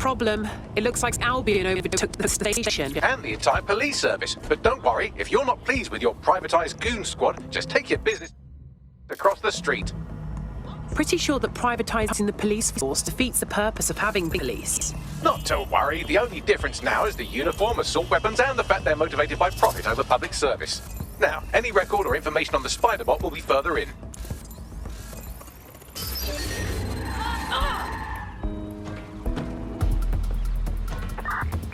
problem. It looks like Albion overtook the station. And the entire police service. But don't worry, if you're not pleased with your privatized goon squad, just take your business across the street. Pretty sure that privatizing the police force defeats the purpose of having police. Not to worry, the only difference now is the uniform, assault weapons, and the fact they're motivated by profit over public service. Now, any record or information on the Spider-Bot will be further in.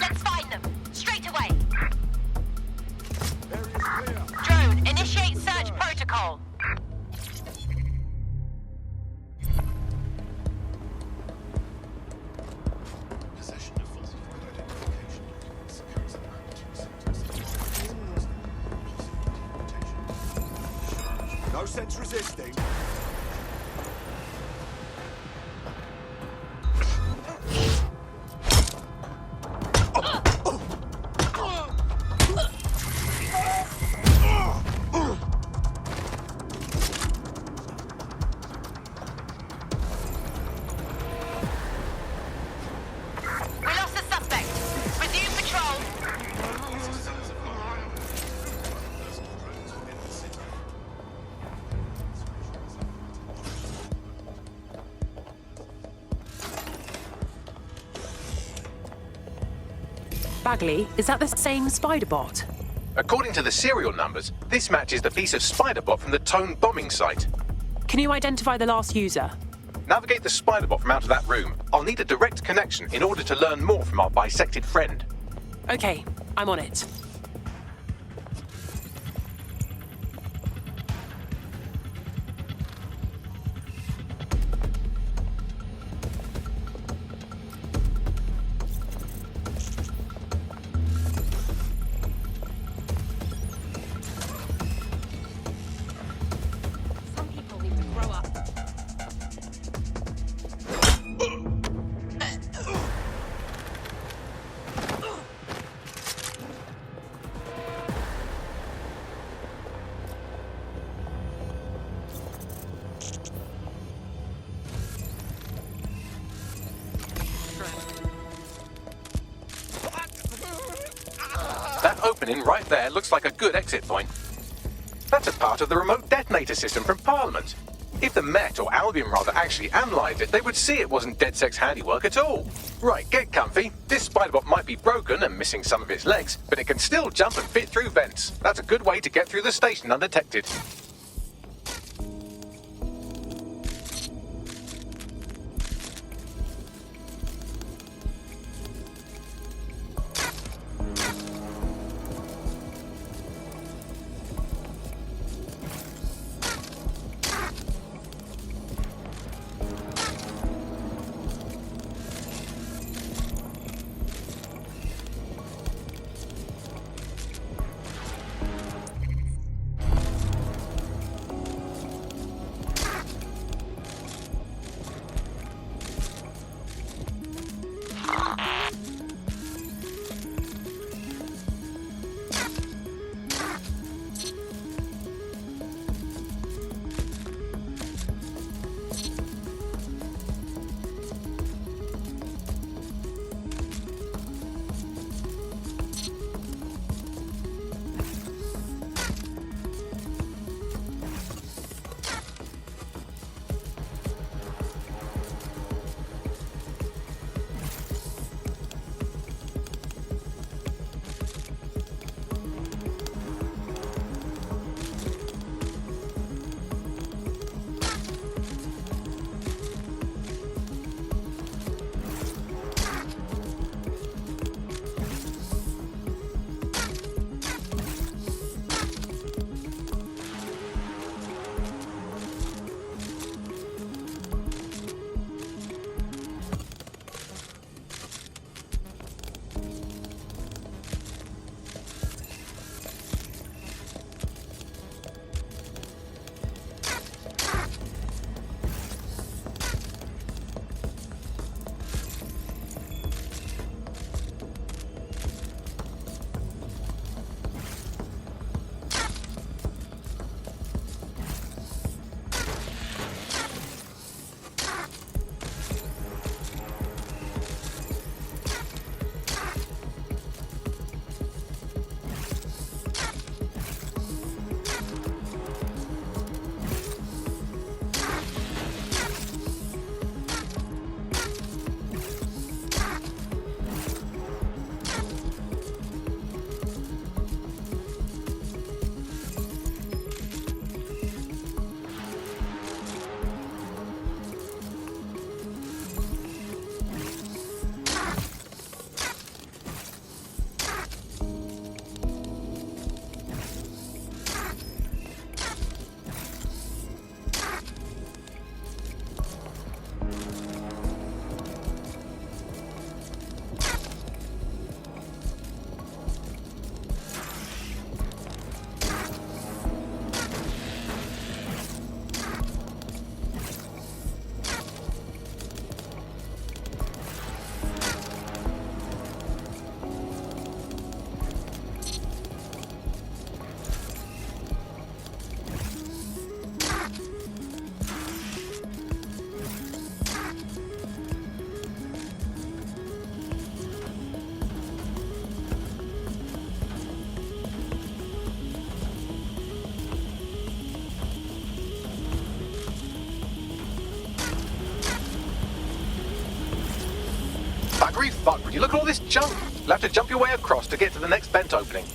Let's find them, straight away. Drone, initiate search protocol. No sense resisting. We lost the suspect. Resume patrol. Bagley, is that the same Spider-Bot? According to the serial numbers, this matches the piece of Spider-Bot from the Tone bombing site. Can you identify the last user? Navigate the Spider-Bot from out of that room. I'll need a direct connection in order to learn more from our bisected friend. Okay, I'm on it. Some people need to grow up. That opening right there looks like a good exit point. That's a part of the remote detonator system from Parliament. If the Met, or Albion rather, actually analysed it, they would see it wasn't DedSec's handiwork at all. Right, get comfy. This Spider-Bot might be broken and missing some of its legs, but it can still jump and fit through vents. That's a good way to get through the station undetected. Buggery fuck, would you look at all this junk? You'll have to jump your way across to get to the next vent opening.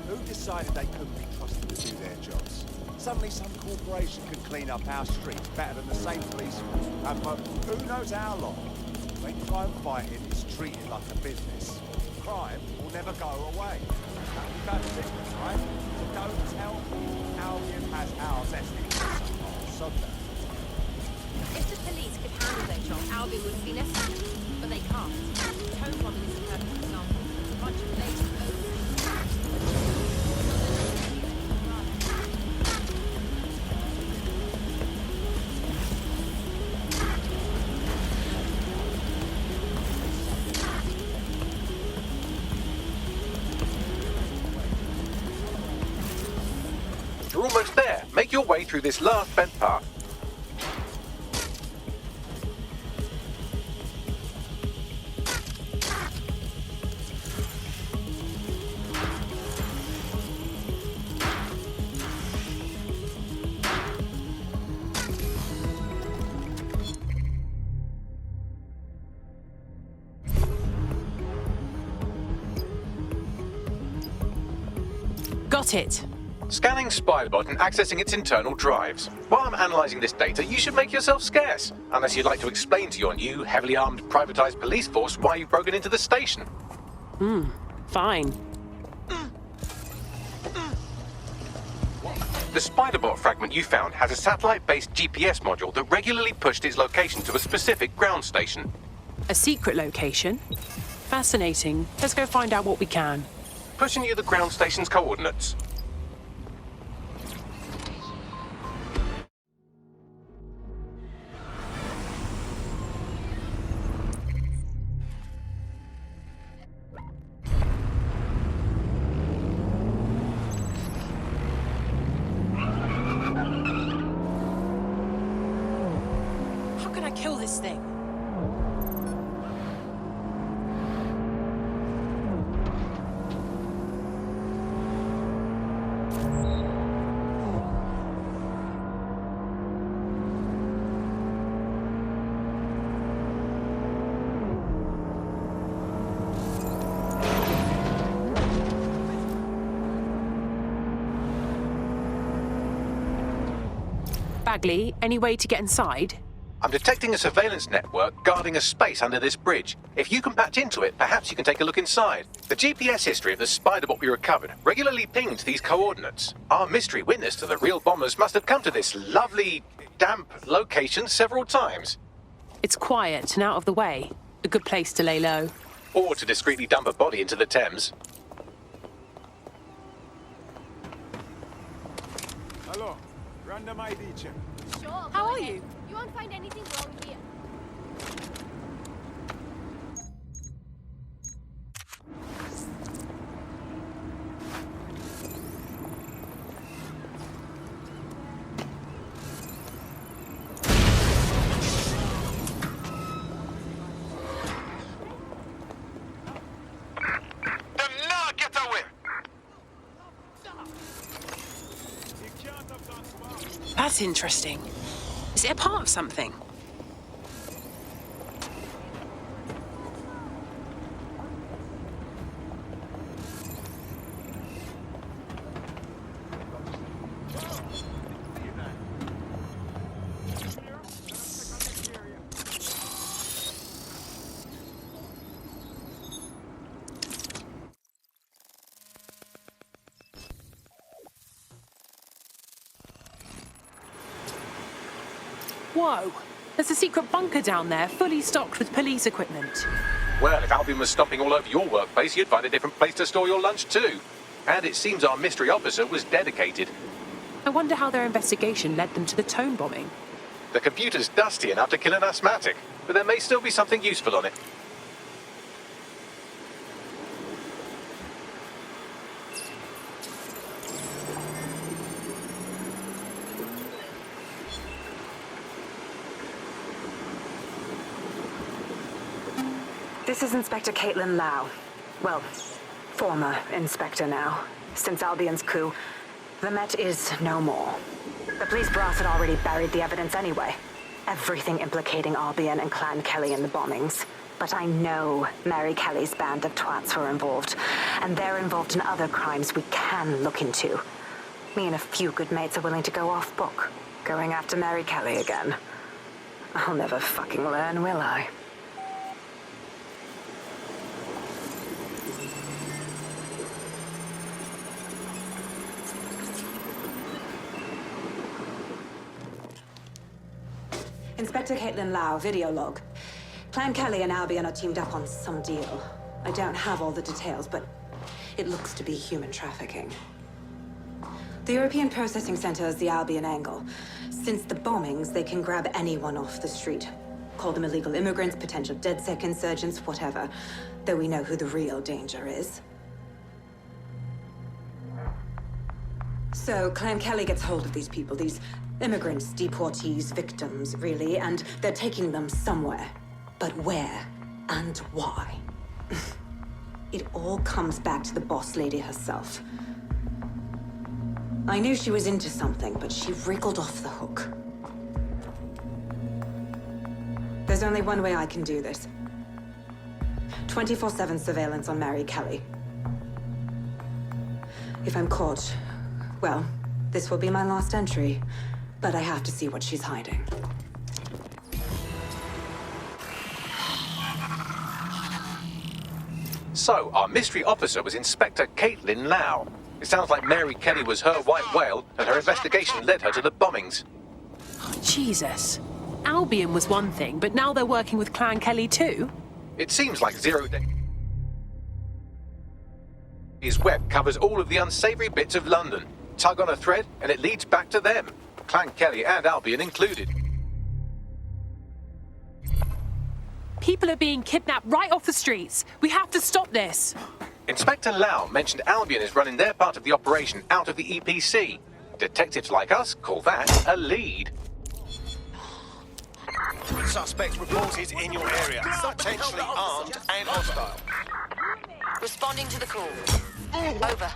Who decided they couldn't be trusted to do their jobs? Suddenly some corporation can clean up our streets better than the same police and for who knows how long. When crime fighting is treated like a business, crime will never go away. You've had a business, right? So don't tell me Albion has our best interests. So If the police could handle their job, Albion wouldn't be necessary. But they can't. Home bombing is a perfect example. A bunch of lazy You're almost there. Make your way through this last vent path. Got it. Scanning Spiderbot and accessing its internal drives. While I'm analysing this data, you should make yourself scarce. Unless you'd like to explain to your new, heavily armed, privatised police force why you've broken into the station. Fine. The Spiderbot fragment you found has a satellite-based GPS module that regularly pushed its location to a specific ground station. A secret location? Fascinating. Let's go find out what we can. Pushing you the ground station's coordinates. How can I kill this thing? Bagley, any way to get inside? I'm detecting a surveillance network guarding a space under this bridge. If you can patch into it, perhaps you can take a look inside. The GPS history of the Spiderbot we recovered regularly pinged these coordinates. Our mystery witness to the real bombers must have come to this lovely, damp location several times. It's quiet and out of the way. A good place to lay low. Or to discreetly dump a body into the Thames. hello, random ID check. Sure. How are you? You won't find anything wrong here. That's interesting. Is it a part of something? Whoa! There's a secret bunker down there, fully stocked with police equipment. Well, if Albion was stomping all over your workplace, you'd find a different place to store your lunch too. And it seems our mystery officer was dedicated. I wonder how their investigation led them to the Tone bombing. The computer's dusty enough to kill an asthmatic, but there may still be something useful on it. This is Inspector Caitlin Lau. Well, former inspector now. Since Albion's coup, the Met is no more. The police brass had already buried the evidence anyway. Everything implicating Albion and Clan Kelly in the bombings. But I know Mary Kelly's band of twats were involved, and they're involved in other crimes we can look into. Me and a few good mates are willing to go off book, going after Mary Kelly again. I'll never fucking learn, will I? Inspector Caitlin Lau, video log. Clan Kelly and Albion are teamed up on some deal. I don't have all the details, but it looks to be human trafficking. The European Processing Center is the Albion angle. Since the bombings, they can grab anyone off the street. Call them illegal immigrants, potential DedSec insurgents, whatever. Though we know who the real danger is. So, Clan Kelly gets hold of these people, these immigrants, deportees, victims, really, and they're taking them somewhere. But where and why? It all comes back to the boss lady herself. I knew she was into something, but she wriggled off the hook. There's only one way I can do this. 24/7 surveillance on Mary Kelly. If I'm caught, well, this will be my last entry. But I have to see what she's hiding. So, our mystery officer was Inspector Caitlin Lau. It sounds like Mary Kelly was her white whale, and her investigation led her to the bombings. Oh, Jesus. Albion was one thing, but now they're working with Clan Kelly too? It seems like Zero Day. His web covers all of the unsavory bits of London. Tug on a thread, and it leads back to them. Clan Kelly and Albion included. People are being kidnapped right off the streets. We have to stop this. Inspector Lau mentioned Albion is running their part of the operation out of the EPC. Detectives like us call that a lead. Suspect reported in your area. Potentially armed and hostile. Responding to the call. Over.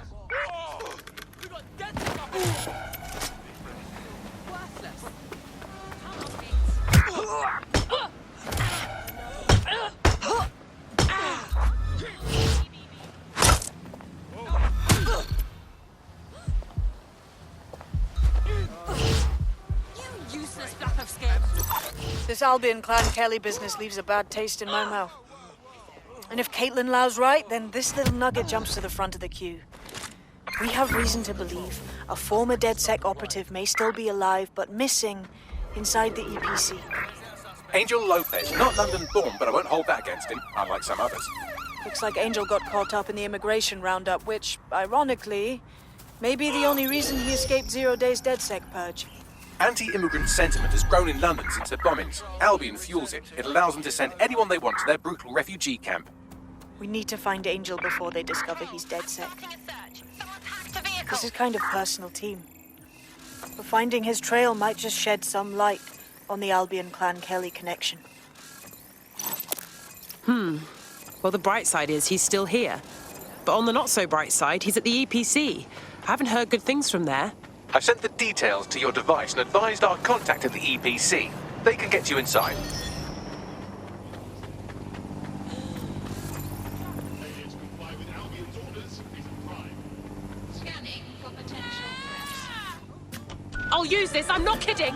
This Albion Clan Kelly business leaves a bad taste in my mouth. And if Caitlin Lau's right, then this little nugget jumps to the front of the queue. We have reason to believe a former DedSec operative may still be alive, but missing inside the EPC. Angel Lopez, not London-born, but I won't hold that against him, unlike some others. Looks like Angel got caught up in the immigration roundup, which, ironically, may be the only reason he escaped 0 Day's DedSec purge. Anti-immigrant sentiment has grown in London since the bombings. Albion fuels it. It allows them to send anyone they want to their brutal refugee camp. We need to find Angel before they discover he's DedSec. This is kind of personal, team. But finding his trail might just shed some light on the Albion Clan Kelly connection. Well, the bright side is he's still here. But on the not-so-bright side, he's at the EPC. I haven't heard good things from there. I've sent the details to your device and advised our contact at the EPC. They can get you inside. I'll use this, I'm not kidding!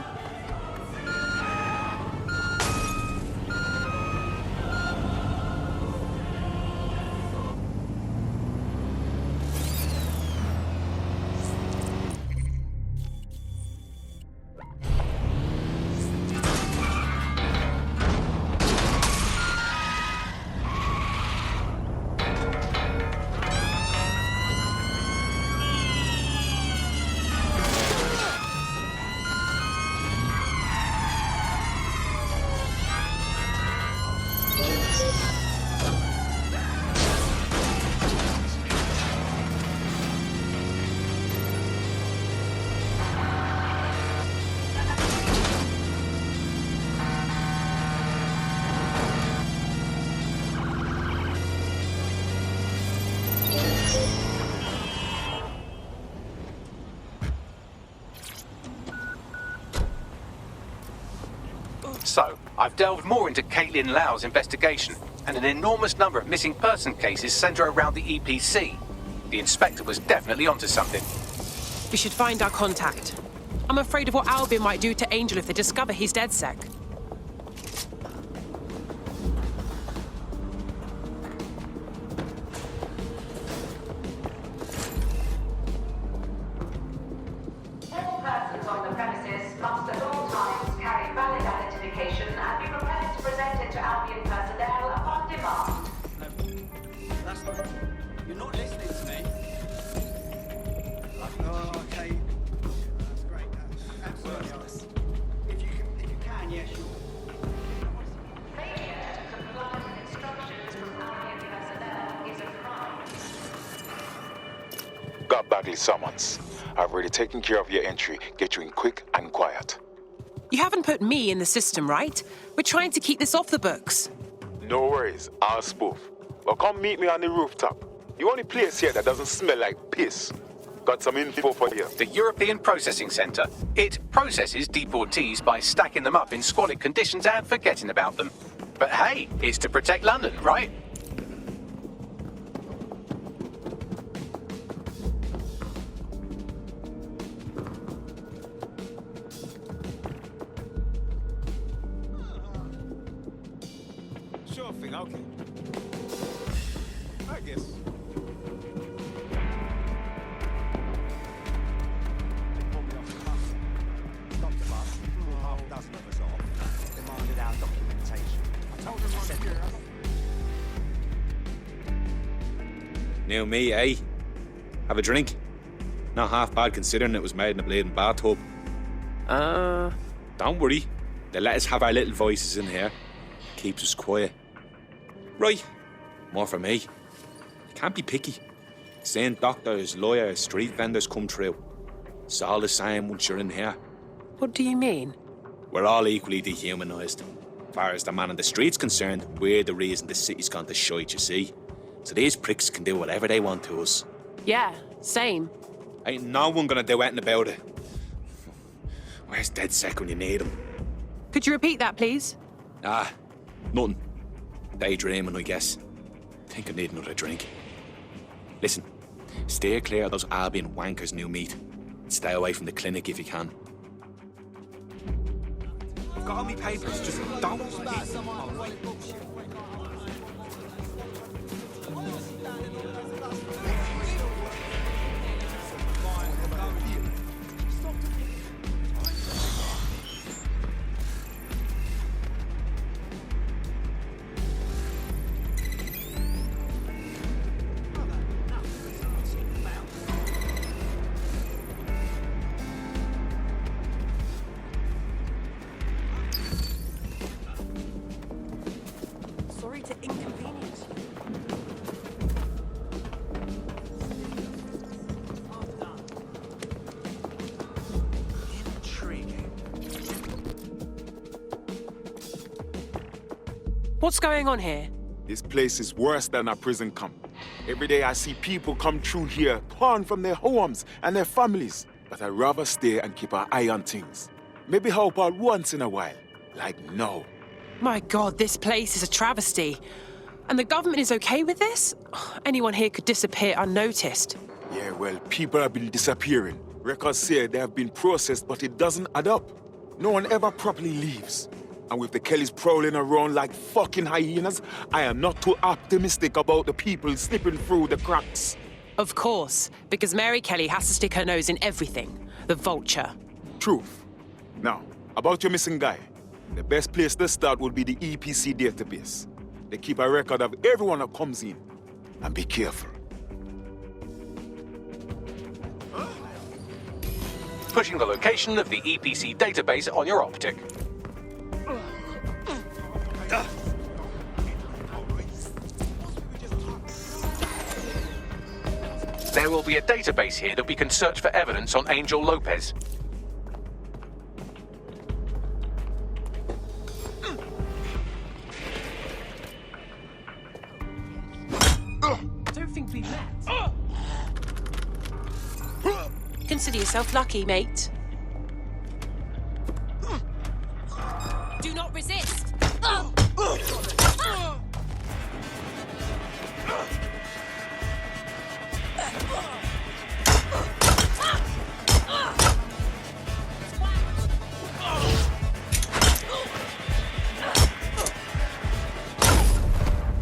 So, I've delved more into Caitlin Lau's investigation, and an enormous number of missing person cases centre around the EPC. The inspector was definitely onto something. We should find our contact. I'm afraid of what Albion might do to Angel if they discover he's DedSec. All persons on the premises must at all times carry valid identification and be prepared to present it to Albion personnel upon demand. That's not... You're not listening to me. Oh, okay. That's great. That's if you can, yeah, sure. Failure to comply with instructions from Albion personnel is a crime. Got Bagley summons. I've already taken care of your entry. Get you in quick and quiet. You haven't put me in the system, right? We're trying to keep this off the books. No worries, I'll spoof. Well, come meet me on the rooftop. The only place here that doesn't smell like piss. Got some info for you. The European Processing Centre. It processes deportees by stacking them up in squalid conditions and forgetting about them. But hey, it's to protect London, right? Sure thing, okay. I guess. They pulled me off the bus. Stopped the bus, pulled half a dozen of us off, demanded our documentation. I told them I said New me, eh? Have a drink? Not half bad considering it was made in a bleeding bathtub. Don't worry. They let us have our little voices in here. Keeps us quiet. Right. More for me. You can't be picky. Seeing doctors, lawyers, street vendors come through. It's all the same once you're in here. What do you mean? We're all equally dehumanised. As far as the man on the street's concerned, we're the reason the city's gone to shite, you see. So these pricks can do whatever they want to us. Yeah, same. Ain't no one gonna do anything about it. Where's DedSec when you need him? Could you repeat that, please? Nothing. Daydreaming, I guess. Think I need another drink. Listen, steer clear of those Albion wankers new meat. Stay away from the clinic if you can. I've got all my papers, just don't hit. Sorry to inconvenience you. Intriguing. What's going on here? This place is worse than a prison camp. Every day I see people come through here, torn from their homes and their families. But I'd rather stay and keep an eye on things. Maybe help out once in a while. Like now. My God, this place is a travesty. And the government is okay with this? Anyone here could disappear unnoticed. Yeah, well, people have been disappearing. Records say they have been processed, but it doesn't add up. No one ever properly leaves. And with the Kellys prowling around like fucking hyenas, I am not too optimistic about the people slipping through the cracks. Of course, because Mary Kelly has to stick her nose in everything. The vulture. Truth. Now, about your missing guy. The best place to start would be the EPC database. They keep a record of everyone that comes in. And be careful. Pushing the location of the EPC database on your optic. There will be a database here that we can search for evidence on Angel Lopez. I don't think we met. Consider yourself lucky, mate. Do not resist!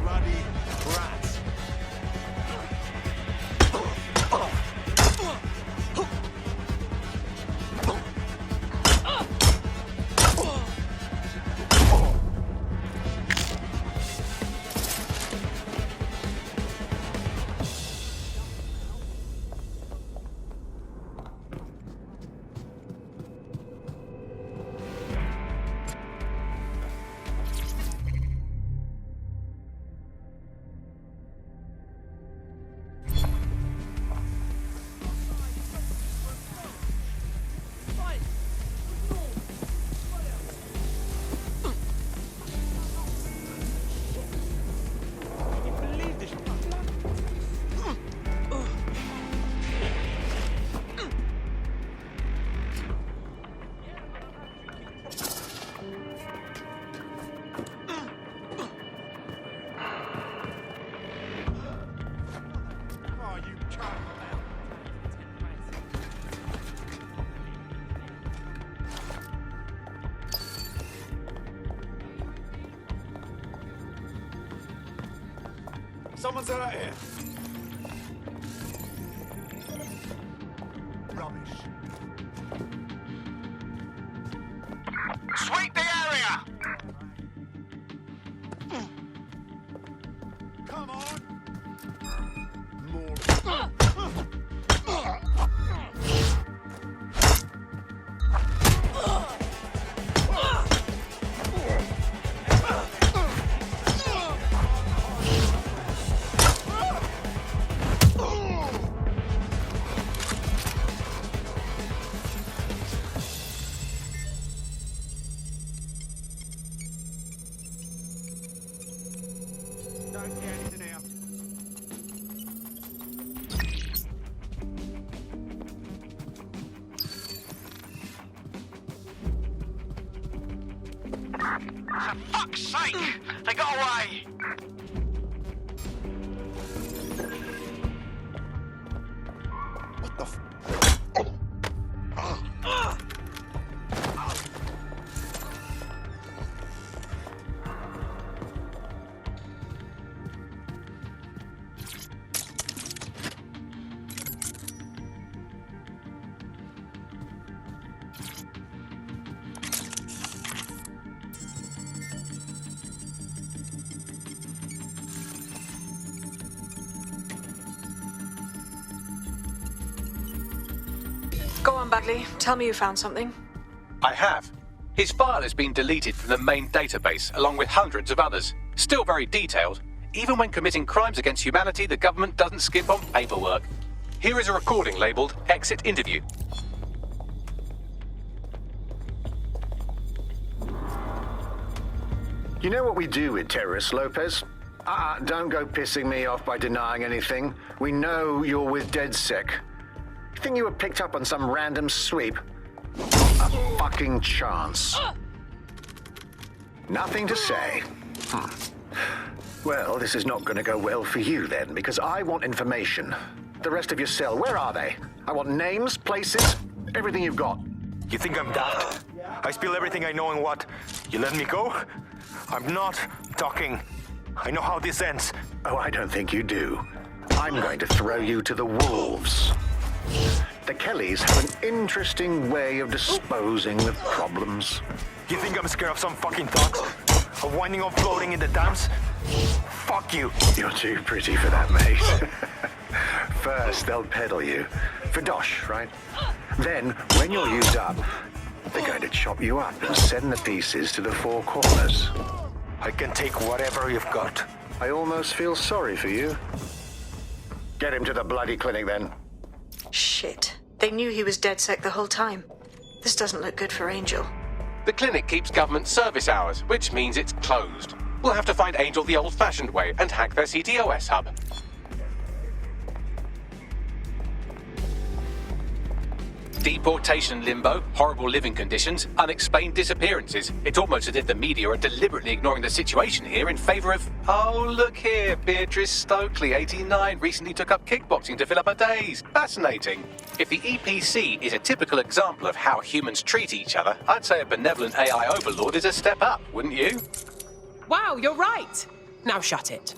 Bloody rat. Someone's out here. Rubbish. Sweep the area! Come on. More. Don't get anything out. For fuck's sake! They got away! What the f... Go on, Bagley. Tell me you found something. I have. His file has been deleted from the main database, along with hundreds of others. Still very detailed. Even when committing crimes against humanity, the government doesn't skimp on paperwork. Here is a recording labeled Exit Interview. You know what we do with terrorists, Lopez? Don't go pissing me off by denying anything. We know you're with DedSec. You think you were picked up on some random sweep? Not a fucking chance. Nothing to say. Well, this is not going to go well for you then, because I want information. The rest of your cell, where are they? I want names, places, everything you've got. You think I'm daft? I spill everything I know and what? You let me go? I'm not talking. I know how this ends. Oh, I don't think you do. I'm going to throw you to the wolves. The Kellys have an interesting way of disposing of problems. You think I'm scared of some fucking thugs? Of winding up floating in the dams? Fuck you. You're too pretty for that, mate. First, they'll peddle you. For dosh, right? Then, when you're used up, they're going to chop you up and send the pieces to the four corners. I can take whatever you've got. I almost feel sorry for you. Get him to the bloody clinic, then. Shit. They knew he was DedSec the whole time. This doesn't look good for Angel. The clinic keeps government service hours, which means it's closed. We'll have to find Angel the old-fashioned way and hack their CTOS hub. Deportation limbo, horrible living conditions, unexplained disappearances. It's almost as if the media are deliberately ignoring the situation here in favour of... Oh, look here, Beatrice Stokely, 89, recently took up kickboxing to fill up her days. Fascinating. If the EPC is a typical example of how humans treat each other, I'd say a benevolent AI overlord is a step up, wouldn't you? Wow, you're right. Now shut it.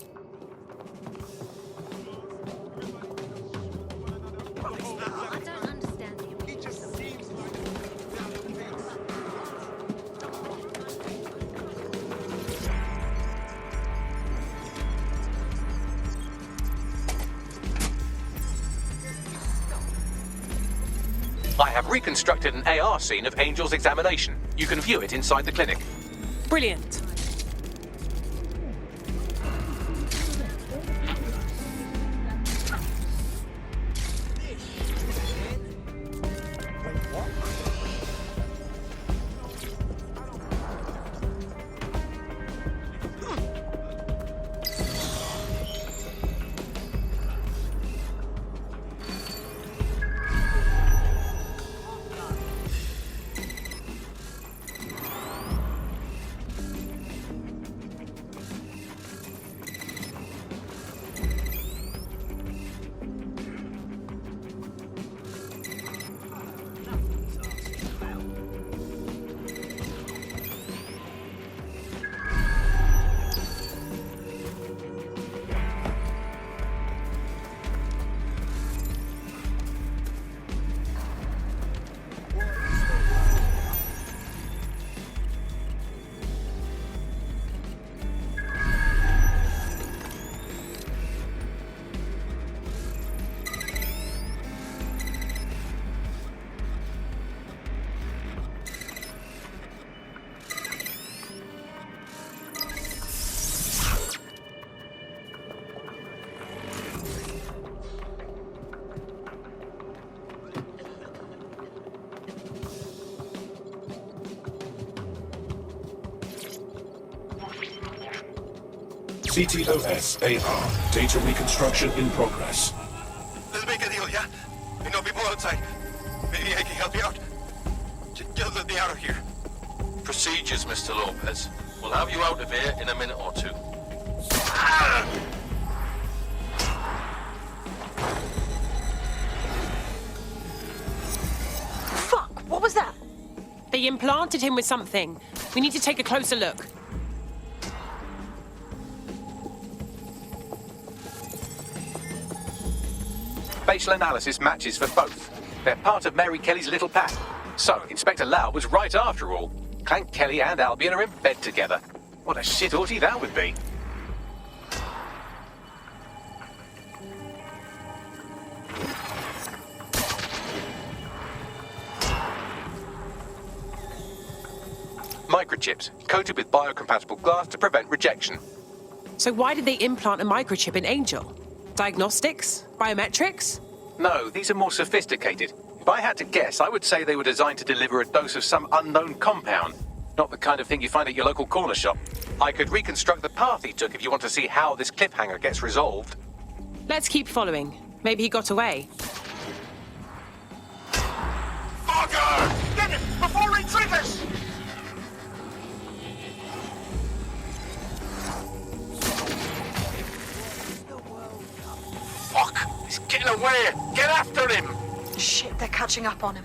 I have reconstructed an AR scene of Angel's examination. You can view it inside the clinic. Brilliant. CTOS-AR. Data reconstruction in progress. Let's make a deal, yeah? You know people outside. Maybe I can help you out. Just let me out of here. Procedures, Mr. Lopez. We'll have you out of here in a minute or two. Fuck! What was that? They implanted him with something. We need to take a closer look. Facial analysis matches for both. They're part of Mary Kelly's little pack. So, Inspector Lau was right after all. Clank Kelly and Albion are in bed together. What a shit orgy that would be. Microchips, coated with biocompatible glass to prevent rejection. So why did they implant a microchip in Angel? Diagnostics? Biometrics? No, these are more sophisticated. If I had to guess, I would say they were designed to deliver a dose of some unknown compound. Not the kind of thing you find at your local corner shop. I could reconstruct the path he took if you want to see how this cliffhanger gets resolved. Let's keep following. Maybe he got away. Fucker! Get him before he triggers! Fuck! He's getting away! Get after him! Shit, they're catching up on him.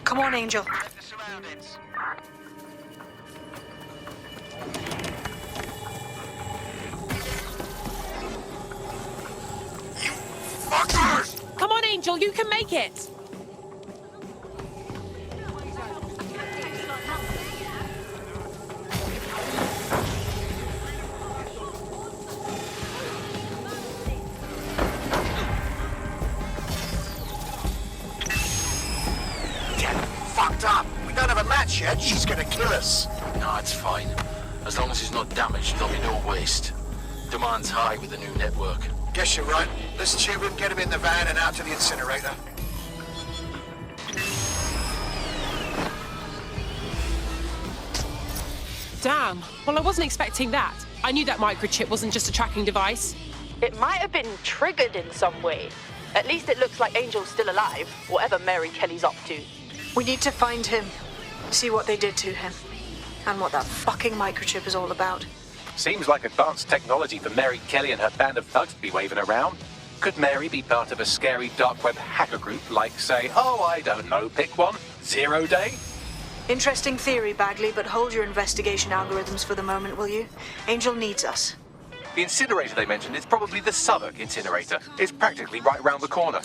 Come on, Angel. The surroundings. You fuckers! Come on, Angel, you can make it! Up. We don't have a match yet. She's gonna kill us. No, it's fine. As long as he's not damaged, there'll be no waste. Demand's high with the new network. Guess you're right. Let's tube him, get him in the van and out to the incinerator. Damn. Well, I wasn't expecting that. I knew that microchip wasn't just a tracking device. It might have been triggered in some way. At least it looks like Angel's still alive, whatever Mary Kelly's up to. We need to find him, see what they did to him, and what that fucking microchip is all about. Seems like advanced technology for Mary Kelly and her band of thugs to be waving around. Could Mary be part of a scary dark web hacker group like, say, oh, I don't know, pick one, Zero Day? Interesting theory, Bagley, but hold your investigation algorithms for the moment, will you? Angel needs us. The incinerator they mentioned is probably the Southwark incinerator. It's practically right round the corner.